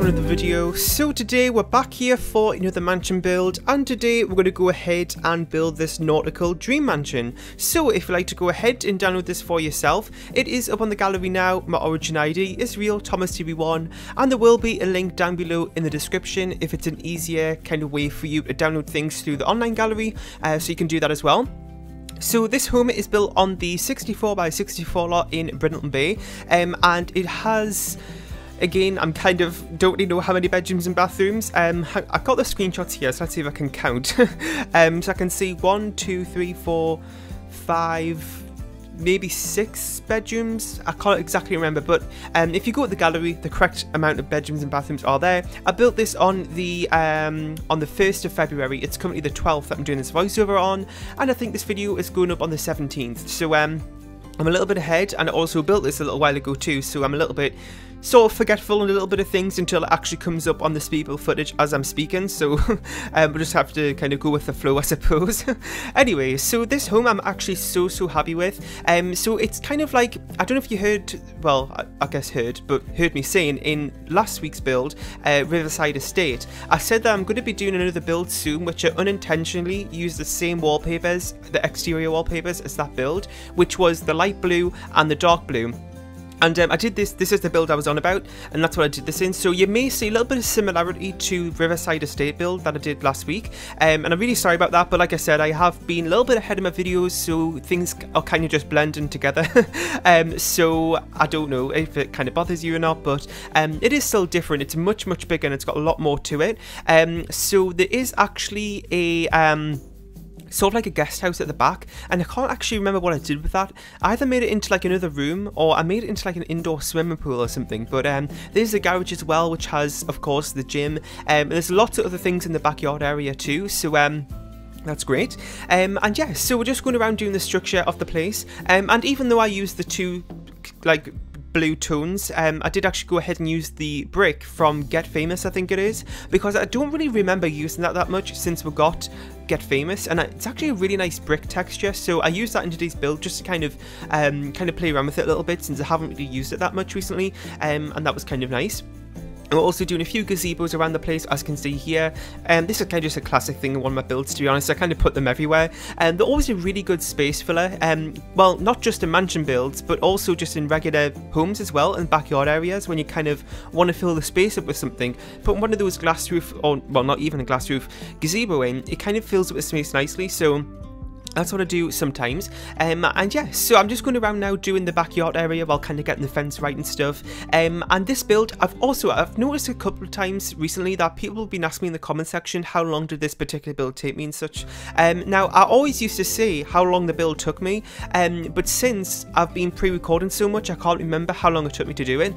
another video. So today we're back here for another mansion build, and today we're going to go ahead and build this nautical dream mansion. So if you'd like to go ahead and download this for yourself, it is up on the gallery now. My origin ID is real Thomas TV1, and there will be a link down below in the description if it's an easier kind of way for you to download things through the online gallery, so you can do that as well. So this home is built on the 64 by 64 lot in Brindleton Bay, and it has, again, I'm kind of don't really know how many bedrooms and bathrooms. I've got the screenshots here, so let's see if I can count. So I can see 1, 2, 3, 4, 5, maybe 6 bedrooms. I can't exactly remember, but if you go to the gallery, the correct amount of bedrooms and bathrooms are there. I built this on the 1st of February. It's currently the 12th that I'm doing this voiceover on, and I think this video is going up on the 17th. So I'm a little bit ahead, and I also built this a little while ago too, so I'm a little bit sort of forgetful on a little bit of things until it actually comes up on the speedbuild footage as I'm speaking, so we'll just have to kind of go with the flow, I suppose. Anyway, so this home I'm actually so happy with. So it's kind of like, I don't know if you heard, well, I guess heard me saying in last week's build, Riverside Estate, I said that I'm going to be doing another build soon, which I unintentionally used the same wallpapers, the exterior wallpapers, as that build, which was the light blue and the dark blue. And I did this is the build I was on about, and that's what I did this in. So you may see a little bit of similarity to Riverside Estate build that I did last week, and I'm really sorry about that, but like I said, I have been a little bit ahead of my videos, so things are kind of just blending together. So I don't know if it kind of bothers you or not, but it is still different. It's much bigger and it's got a lot more to it. So there is actually a sort of like a guest house at the back, and I can't actually remember what I did with that. I either made it into like another room, or I made it into like an indoor swimming pool or something. But there's the garage as well, which has, of course, the gym, and there's lots of other things in the backyard area too, so that's great. And yeah, so we're just going around doing the structure of the place, and even though I used the two like blue tones, I did actually go ahead and use the brick from Get Famous, I think it is, because I don't really remember using that much since we got Get Famous, and it's actually a really nice brick texture, so I used that in today's build just to kind of play around with it a little bit, since I haven't really used it that much recently, and that was kind of nice. And we're also doing a few gazebos around the place, as you can see here. This is kind of just a classic thing in one of my builds, to be honest. I kind of put them everywhere. And they're always a really good space filler. Well, not just in mansion builds, but also just in regular homes as well, and backyard areas, when you kind of want to fill the space up with something. Put one of those glass roof, or, well, not even a glass roof, gazebo in, it kind of fills up the space nicely, so that's what I do sometimes. And yeah, so I'm just going around now doing the backyard area while kind of getting the fence right and stuff. And this build, I've noticed a couple of times recently that people have been asking me in the comment section, how long did this particular build take me and such. Now, I always used to say how long the build took me, but since I've been pre-recording so much, I can't remember how long it took me to do it.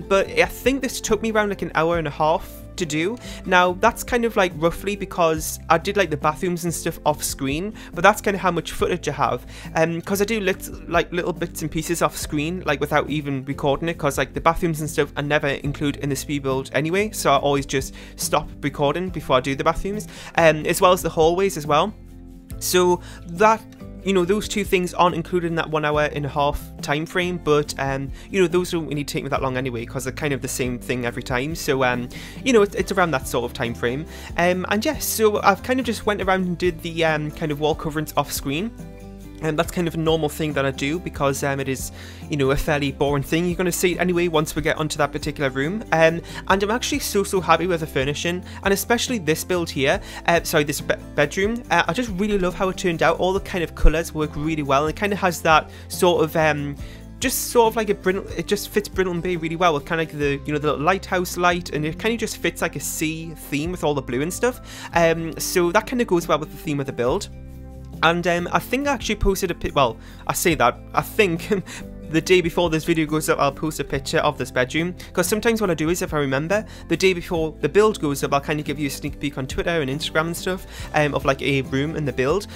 But I think this took me around like an hour and a half to do. Now that's kind of like roughly, because I did like the bathrooms and stuff off screen, but that's kind of how much footage I have, because I do little bits and pieces off screen, like without even recording it, because like the bathrooms and stuff I never include in the speed build anyway, so I always just stop recording before I do the bathrooms, as well as the hallways as well. So that, you know, those two things aren't included in that 1 hour and a half time frame, but you know, those don't really take me that long anyway, because they're kind of the same thing every time. So you know, it's around that sort of time frame. And yes, so I've kind of just went around and did the kind of wall coverings off screen. And that's kind of a normal thing that I do, because it is, you know, a fairly boring thing. You're going to see it anyway once we get onto that particular room. And I'm actually so happy with the furnishing, and especially this build here, sorry, this bedroom. I just really love how it turned out. All the kind of colours work really well, and it kind of has that sort of just sort of like it just fits Brindleton Bay really well, with kind of like the, you know, the little lighthouse light, and it kind of just fits like a sea theme with all the blue and stuff. So that kind of goes well with the theme of the build. And I think I actually posted a well, I say that, I think the day before this video goes up, I'll post a picture of this bedroom, because sometimes what I do is, if I remember, the day before the build goes up, I'll kind of give you a sneak peek on Twitter and Instagram and stuff, of like a room in the build.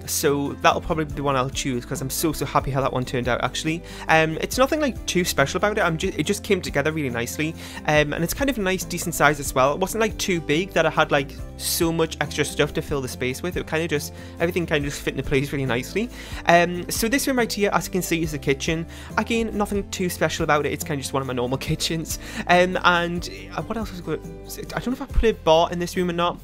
So that'll probably be the one I'll choose, because I'm so happy how that one turned out actually. It's nothing like too special about it, it just came together really nicely, and it's kind of a nice decent size as well. It wasn't like too big that I had like so much extra stuff to fill the space with. It kind of just, everything kind of just fit into place really nicely. So this room right here, as you can see, is the kitchen. Again, nothing too special about it. It's kind of just one of my normal kitchens. And what else was good? I don't know if I put a bar in this room or not,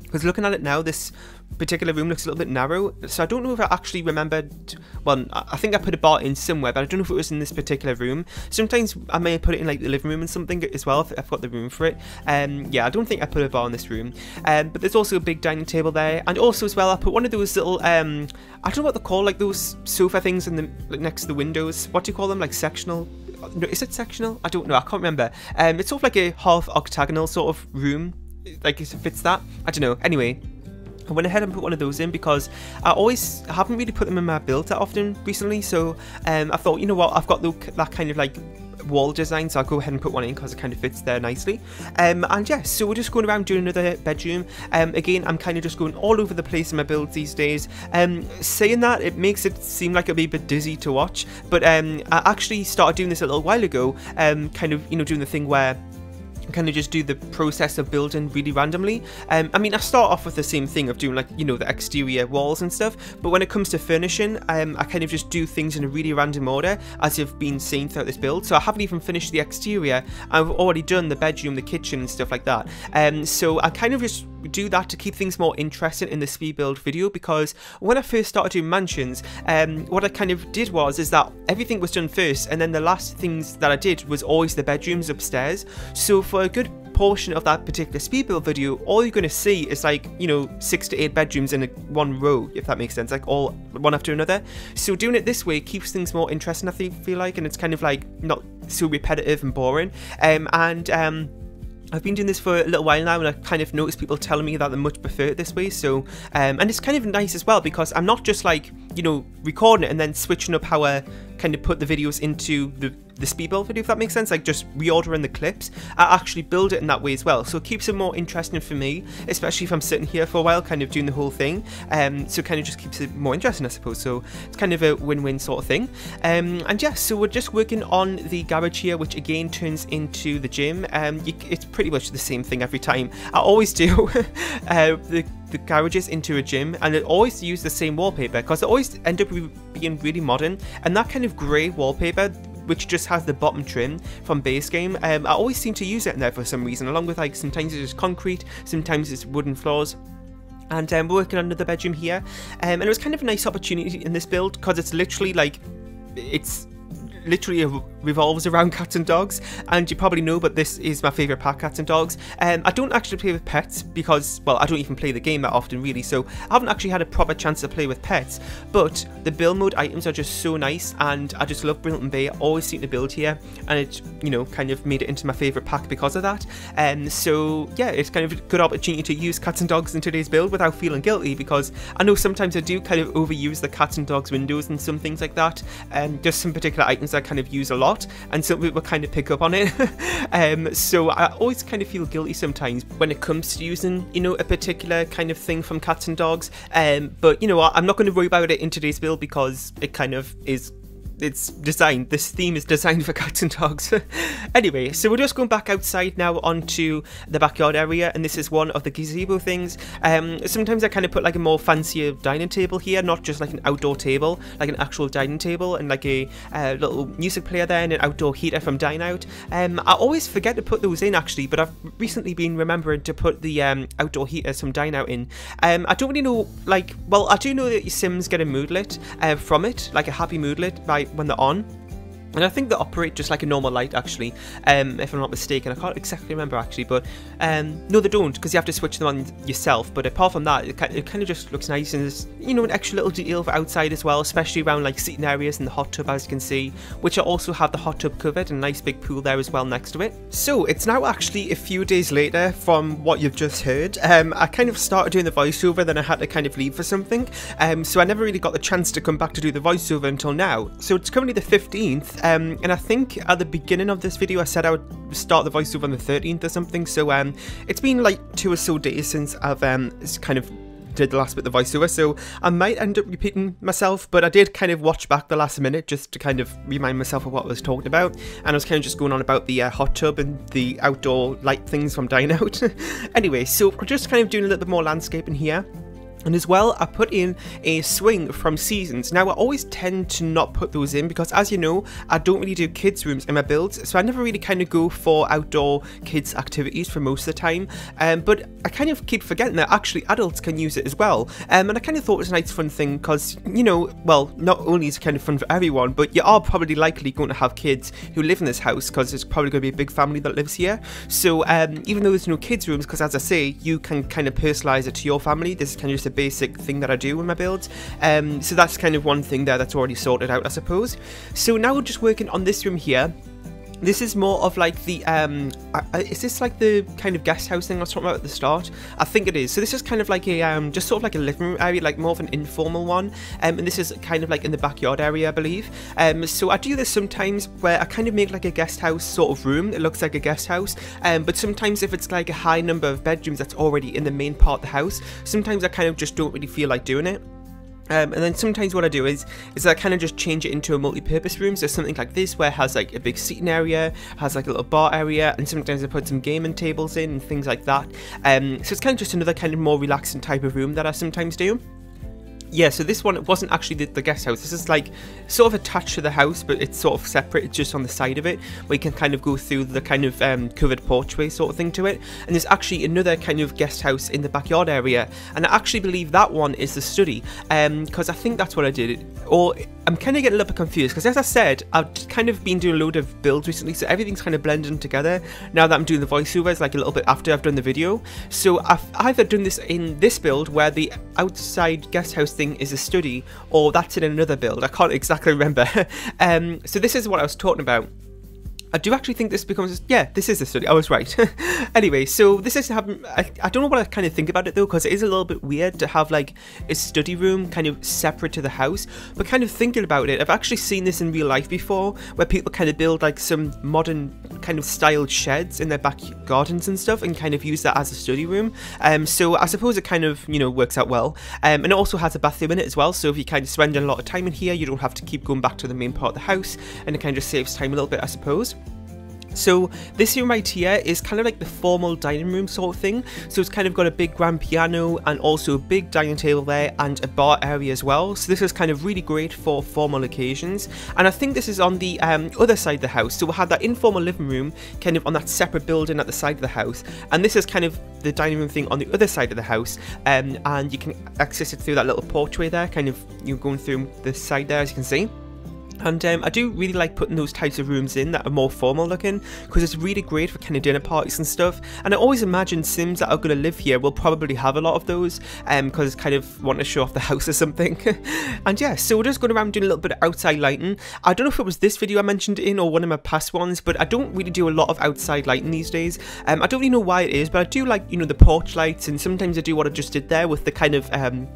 because looking at it now, this particular room looks a little bit narrow, so I don't know if I actually remembered. Well, I think I put a bar in somewhere, but I don't know if it was in this particular room. Sometimes I may put it in like the living room and something as well if I've got the room for it. Yeah, I don't think I put a bar in this room. But there's also a big dining table there, and also as well I put one of those little I don't know what they're called, like those sofa things in the next to the windows. What do you call them? Like sectional? No, is it sectional? I don't know. I can't remember. It's sort of like a half octagonal sort of room. Like it fits that. I don't know. Anyway, I went ahead and put one of those in because I haven't really put them in my build that often recently. So I thought, you know what, I've got that kind of like wall design, so I'll go ahead and put one in because it kind of fits there nicely. And yeah, so we're just going around doing another bedroom. Again, I'm kind of just going all over the place in my builds these days. Saying that, it makes it seem like it'll be a bit dizzy to watch, but I actually started doing this a little while ago, kind of, you know, doing the thing where kind of just do the process of building really randomly. I mean, I start off with the same thing of doing, like, you know, the exterior walls and stuff, but when it comes to furnishing, I kind of just do things in a really random order, as you've been seeing throughout this build. So I haven't even finished the exterior. I've already done the bedroom, the kitchen and stuff like that. So I kind of just do that to keep things more interesting in the speed build video, because when I first started doing mansions, what I kind of did is that everything was done first, and then the last things that I did was always the bedrooms upstairs. So for a good portion of that particular speed build video, all you're going to see is, like, you know, 6 to 8 bedrooms in one row, if that makes sense, like all one after another. So doing it this way keeps things more interesting, I feel like, and it's kind of like not so repetitive and boring. I've been doing this for a little while now, and I kind of noticed people telling me that they much prefer it this way. So, and it's kind of nice as well, because I'm not just, like, you know, recording it and then switching up how I kind of put the videos into the speed build video, if that makes sense, like just reordering the clips. I actually build it in that way as well, so it keeps it more interesting for me, especially if I'm sitting here for a while kind of doing the whole thing. So it kind of just keeps it more interesting, I suppose. So it's kind of a win-win sort of thing. And yeah, so we're just working on the garage here, which again turns into the gym. It's pretty much the same thing every time. I always do the garages into a gym, and I always use the same wallpaper because it always end up being really modern, and that kind of grey wallpaper, which just has the bottom trim from base game, I always seem to use it in there for some reason, along with, like, sometimes it's just concrete, sometimes it's wooden floors. And we're working on another bedroom here, and it was kind of a nice opportunity in this build because it's literally like, it's literally revolves around cats and dogs, and you probably know, but this is my favourite pack, cats and dogs. I don't actually play with pets because, well, I don't even play the game that often really, so I haven't actually had a proper chance to play with pets, but the build mode items are just so nice, and I just love Brilliant Bay. I always seem to build here, and it, you know, kind of made it into my favourite pack because of that. So yeah, it's kind of a good opportunity to use cats and dogs in today's build without feeling guilty, because I know sometimes I do kind of overuse the cats and dogs windows and some things like that, and just some particular items I kind of use a lot, and some people kind of pick up on it. So I always kind of feel guilty sometimes when it comes to using, you know, a particular kind of thing from cats and dogs. But you know what, I'm not going to worry about it in today's build because it kind of is, it's designed, this theme is designed for cats and dogs. Anyway, so we're just going back outside now onto the backyard area, and this is one of the gazebo things. Sometimes I kind of put like a more fancier dining table here, not just like an outdoor table, like an actual dining table, and like a little music player there, and an outdoor heater from Dine Out. I always forget to put those in actually, but I've recently been remembering to put the outdoor heaters from Dine Out in. I don't really know, like, well, I do know that your Sims get a moodlet from it, like a happy moodlet when they're on, and I think they operate just like a normal light actually, if I'm not mistaken. I can't exactly remember actually, but no, they don't, because you have to switch them on yourself. But apart from that, it kind of just looks nice, and there's, you know, an extra little detail for outside as well, especially around like seating areas and the hot tub, as you can see, which I also have the hot tub covered, and a nice big pool there as well next to it. So it's now actually a few days later from what you've just heard. I kind of started doing the voiceover, then I had to kind of leave for something, so I never really got the chance to come back to do the voiceover until now. So it's currently the 15th, and I think at the beginning of this video I said I would start the voiceover on the 13th or something, so it's been like 2 or so days since I've kind of did the last bit of the voiceover, so I might end up repeating myself, but I did kind of watch back the last minute just to kind of remind myself of what I was talking about, and I was kind of just going on about the hot tub and the outdoor light things from Dying Out. Anyway, so we're just kind of doing a little bit more landscaping here. And as well, I put in a swing from Seasons. Now, I always tend to not put those in because, as you know, I don't really do kids' rooms in my builds, so I never really kind of go for outdoor kids' activities for most of the time. But I kind of keep forgetting that actually adults can use it as well. And I kind of thought it was a nice fun thing because, you know, well, not only is it kind of fun for everyone, but you are probably likely going to have kids who live in this house because there's probably going to be a big family that lives here. So even though there's no kids' rooms, because as I say, you can kind of personalise it to your family. This is kind of just a basic thing that I do in my builds, so that's kind of one thing there that's already sorted out, I suppose. So now we're just working on this room here. This is more of like the, is this like the kind of guest house thing I was talking about at the start? I think it is. So this is kind of like a, just sort of like a living room area, like more of an informal one. And this is kind of like in the backyard area, I believe. So I do this sometimes where I kind of make like a guest house sort of room. It looks like a guest house. But sometimes if it's like a high number of bedrooms that's already in the main part of the house, sometimes I kind of just don't really feel like doing it. And then sometimes what I do is I kind of just change it into a multi-purpose room. So something like this where it has like a big seating area, has like a little bar area, and sometimes I put some gaming tables in and things like that. So it's kind of just another kind of more relaxing type of room that I sometimes do. Yeah, so this one, it wasn't actually the guest house. This is like sort of attached to the house, but it's sort of separate. It's just on the side of it where you can kind of go through the kind of covered porchway sort of thing to it. And there's actually another kind of guest house in the backyard area, and I actually believe that one is the study, because I think that's what I did. Or I'm kind of getting a little bit confused because, as I said, I've kind of been doing a load of builds recently, so everything's kind of blending together now that I'm doing the voiceovers like a little bit after I've done the video. So I've either done this in this build where the outside guest house thing is a study, or that's in another build. I can't exactly remember. So this is what I was talking about. I do actually think this becomes, yeah, this is a study, I was right. Anyway, so this is having, I don't know what I kind of think about it though, because it is a little bit weird to have like a study room kind of separate to the house, but kind of thinking about it, I've actually seen this in real life before, where people kind of build like some modern kind of styled sheds in their back gardens and stuff, and kind of use that as a study room. So I suppose it kind of, you know, works out well. And it also has a bathroom in it as well, so if you kind of spend a lot of time in here, you don't have to keep going back to the main part of the house, and it kind of just saves time a little bit, I suppose. So this room right here is kind of like the formal dining room sort of thing. So it's kind of got a big grand piano and also a big dining table there and a bar area as well. So this is kind of really great for formal occasions. And I think this is on the other side of the house. So we'll have that informal living room kind of on that separate building at the side of the house. And this is kind of the dining room thing on the other side of the house. And you can access it through that little porchway there, kind of, you know, going through the side there, as you can see. And I do really like putting those types of rooms in that are more formal looking, because it's really great for kind of dinner parties and stuff. And I always imagine Sims that are going to live here will probably have a lot of those, because kind of want to show off the house or something. And yeah, so we're just going around doing a little bit of outside lighting. I don't know if it was this video I mentioned it in or one of my past ones, but I don't really do a lot of outside lighting these days. I don't really know why it is, but I do like, you know, the porch lights, and sometimes I do what I just did there with the kind of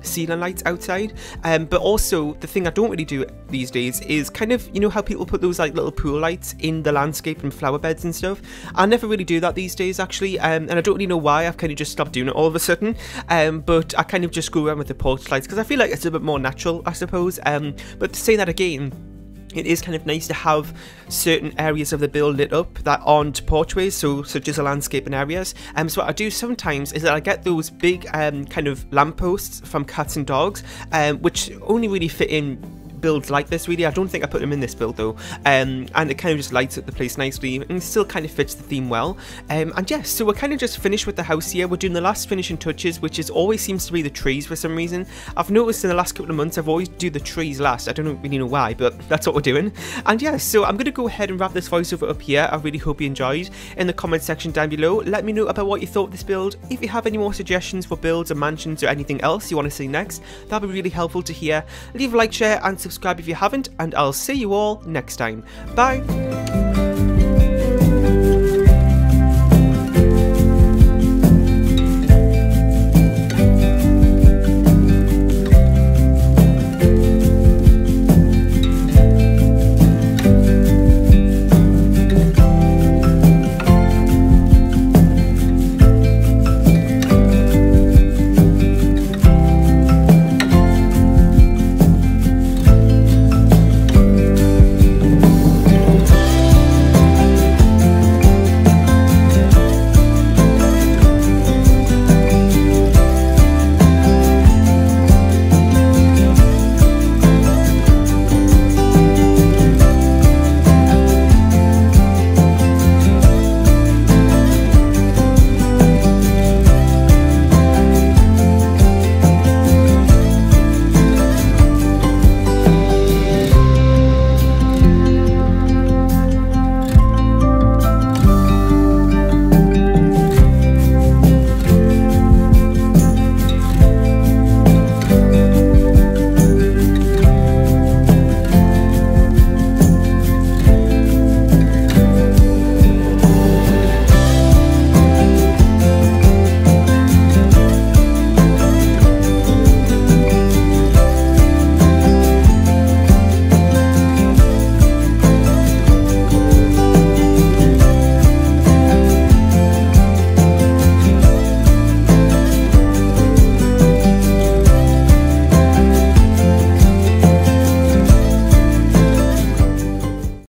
ceiling lights outside. But also the thing I don't really do these days is kind of, you know how people put those like little pool lights in the landscape and flower beds and stuff. I never really do that these days actually, and I don't really know why. I've kind of just stopped doing it all of a sudden, but I kind of just go around with the porch lights because I feel like it's a bit more natural, I suppose. But to say that again, it is kind of nice to have certain areas of the build lit up that aren't porchways, so such as the landscaping areas. So what I do sometimes is that I get those big kind of lampposts from cats and dogs, which only really fit in builds like this really. I don't think I put them in this build though, and it kind of just lights up the place nicely and still kind of fits the theme well. And yes, so we're kind of just finished with the house here. We're doing the last finishing touches, which is always seems to be the trees for some reason. I've noticed in the last couple of months I've always do the trees last. I don't really know why, but that's what we're doing. And yeah, so I'm going to go ahead and wrap this voiceover up here. I really hope you enjoyed. In the comment section down below, let me know about what you thought of this build. If you have any more suggestions for builds or mansions or anything else you want to see next, that'd be really helpful to hear. Leave a like, share and subscribe if you haven't, and I'll see you all next time. Bye!